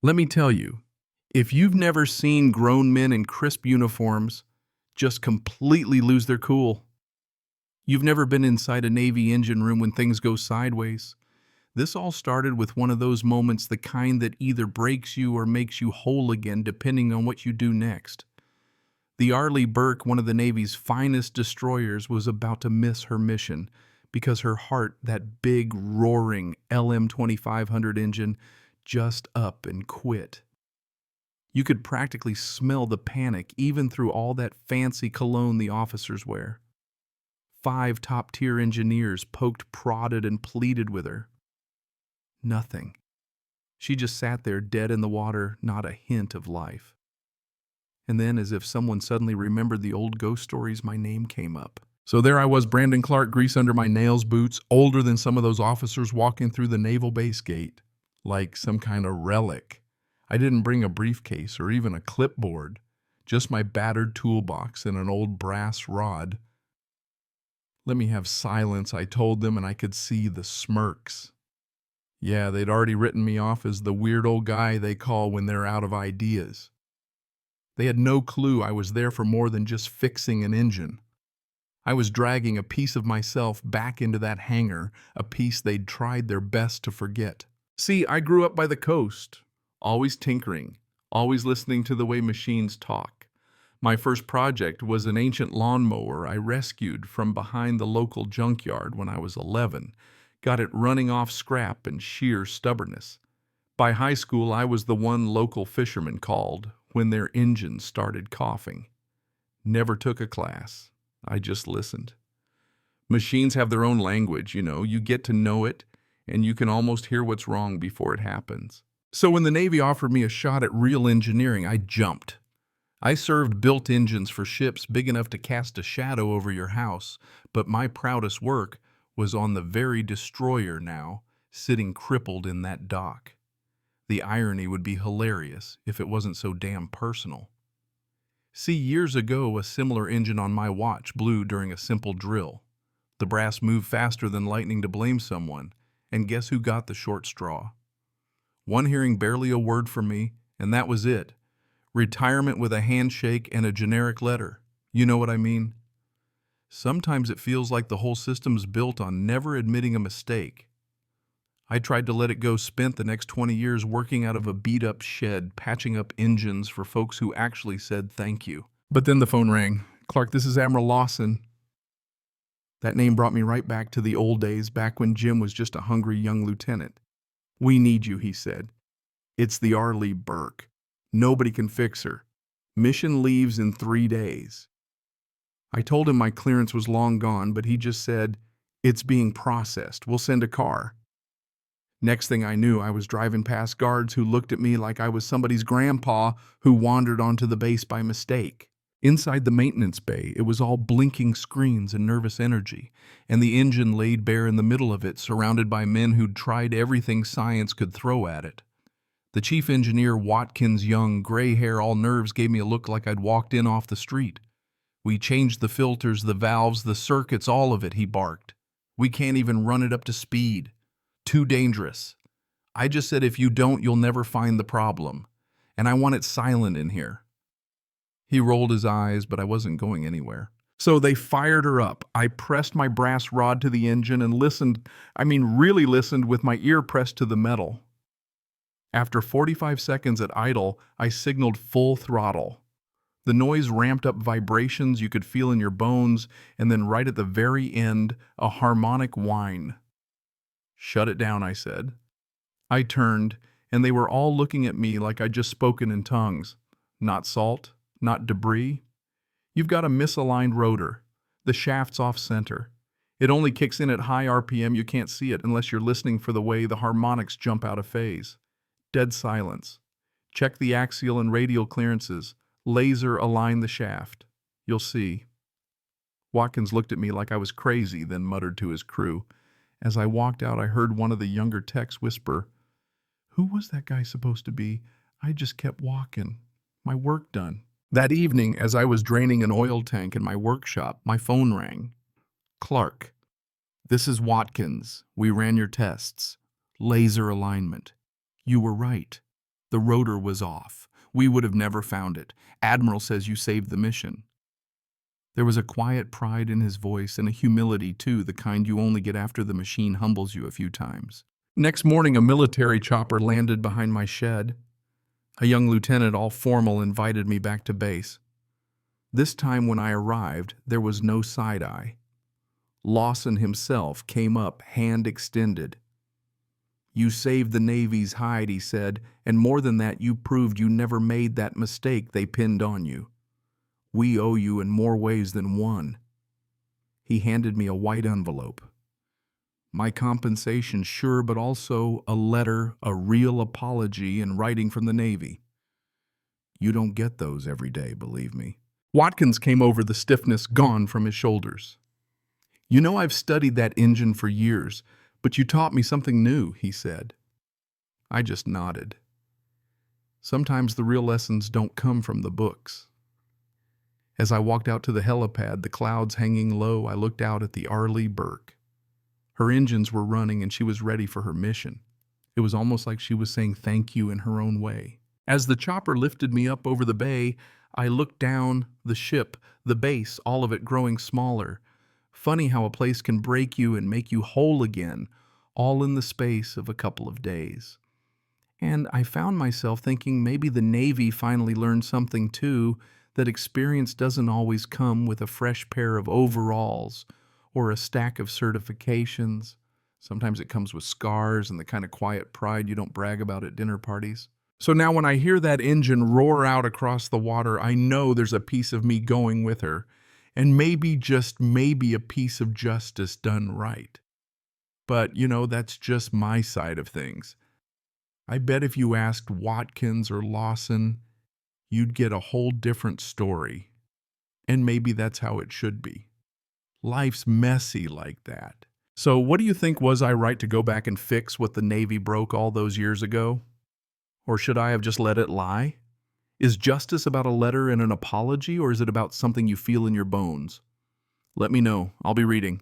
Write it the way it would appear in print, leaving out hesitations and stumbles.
Let me tell you, if you've never seen grown men in crisp uniforms just completely lose their cool, you've never been inside a Navy engine room when things go sideways. This all started with one of those moments, the kind that either breaks you or makes you whole again, depending on what you do next. The Arleigh Burke, one of the Navy's finest destroyers, was about to miss her mission because her heart, that big, roaring LM 2500 engine, just up and quit. You could practically smell the panic even through all that fancy cologne the officers wear. 5 top-tier engineers poked, prodded, and pleaded with her. Nothing. She just sat there dead in the water, not a hint of life. And then, as if someone suddenly remembered the old ghost stories, my name came up. So there I was, Brandon Clark, grease under my nails, boots, older than some of those officers walking through the naval base gate, like some kind of relic. I didn't bring a briefcase or even a clipboard, just my battered toolbox and an old brass rod. Let me have silence, I told them, and I could see the smirks. Yeah, they'd already written me off as the weird old guy they call when they're out of ideas. They had no clue I was there for more than just fixing an engine. I was dragging a piece of myself back into that hangar, a piece they'd tried their best to forget. See, I grew up by the coast, always tinkering, always listening to the way machines talk. My first project was an ancient lawnmower I rescued from behind the local junkyard when I was 11, got it running off scrap and sheer stubbornness. By high school, I was the one local fisherman called when their engines started coughing. Never took a class. I just listened. Machines have their own language, you get to know it, and you can almost hear what's wrong before it happens. So when the Navy offered me a shot at real engineering, I jumped. I served built engines for ships big enough to cast a shadow over your house, but my proudest work was on the very destroyer now, sitting crippled in that dock. The irony would be hilarious if it wasn't so damn personal. See, years ago, a similar engine on my watch blew during a simple drill. The brass moved faster than lightning to blame someone, and guess who got the short straw? One hearing barely a word from me, and that was it. Retirement with a handshake and a generic letter. You know what I mean? Sometimes it feels like the whole system's built on never admitting a mistake. I tried to let it go, spent the next 20 years working out of a beat-up shed, patching up engines for folks who actually said thank you. But then the phone rang. Clark, this is Admiral Lawson. That name brought me right back to the old days, back when Jim was just a hungry young lieutenant. We need you, he said. It's the Arleigh Burke. Nobody can fix her. Mission leaves in 3 days. I told him my clearance was long gone, but he just said, it's being processed. We'll send a car. Next thing I knew, I was driving past guards who looked at me like I was somebody's grandpa who wandered onto the base by mistake. Inside the maintenance bay, it was all blinking screens and nervous energy, and the engine laid bare in the middle of it, surrounded by men who'd tried everything science could throw at it. The chief engineer, Watkins Young, gray hair, all nerves, gave me a look like I'd walked in off the street. We changed the filters, the valves, the circuits, all of it, he barked. We can't even run it up to speed. Too dangerous. I just said if you don't, you'll never find the problem. And I want it silent in here. He rolled his eyes, but I wasn't going anywhere. So they fired her up. I pressed my brass rod to the engine and listened, really listened with my ear pressed to the metal. After 45 seconds at idle, I signaled full throttle. The noise ramped up, vibrations you could feel in your bones, and then right at the very end, a harmonic whine. Shut it down, I said. I turned, and they were all looking at me like I'd just spoken in tongues. Not salt, not debris. You've got a misaligned rotor. The shaft's off center. It only kicks in at high RPM. You can't see it unless you're listening for the way the harmonics jump out of phase. Dead silence. Check the axial and radial clearances. Laser align the shaft. You'll see. Watkins looked at me like I was crazy, then muttered to his crew. As I walked out, I heard one of the younger techs whisper, "Who was that guy supposed to be? I just kept walking. My work done." That evening, as I was draining an oil tank in my workshop, my phone rang. "Clark, this is Watkins. We ran your tests. Laser alignment. You were right. The rotor was off. We would have never found it. Admiral says you saved the mission. There was a quiet pride in his voice and a humility, too, the kind you only get after the machine humbles you a few times. Next morning, a military chopper landed behind my shed. A young lieutenant, all formal, invited me back to base. This time when I arrived, there was no side-eye. Lawson himself came up, hand extended. "You saved the Navy's hide," he said, "and more than that, you proved you never made that mistake they pinned on you. We owe you in more ways than one." He handed me a white envelope. My compensation, sure, but also a letter, a real apology in writing from the Navy. You don't get those every day, believe me. Watkins came over, the stiffness gone from his shoulders. "You know, I've studied that engine for years, but you taught me something new," he said. I just nodded. Sometimes the real lessons don't come from the books. As I walked out to the helipad, the clouds hanging low, I looked out at the Arleigh Burke. Her engines were running and she was ready for her mission. It was almost like she was saying thank you in her own way. As the chopper lifted me up over the bay, I looked down the ship, the base, all of it growing smaller. Funny how a place can break you and make you whole again, all in the space of a couple of days. And I found myself thinking maybe the Navy finally learned something too, that experience doesn't always come with a fresh pair of overalls or a stack of certifications. Sometimes it comes with scars and the kind of quiet pride you don't brag about at dinner parties. So now when I hear that engine roar out across the water, I know there's a piece of me going with her, and maybe, just maybe, a piece of justice done right. But, that's just my side of things. I bet if you asked Watkins or Lawson, you'd get a whole different story. And maybe that's how it should be. Life's messy like that. So what do you think? Was I right to go back and fix what the Navy broke all those years ago? Or should I have just let it lie? Is justice about a letter and an apology, or is it about something you feel in your bones? Let me know. I'll be reading.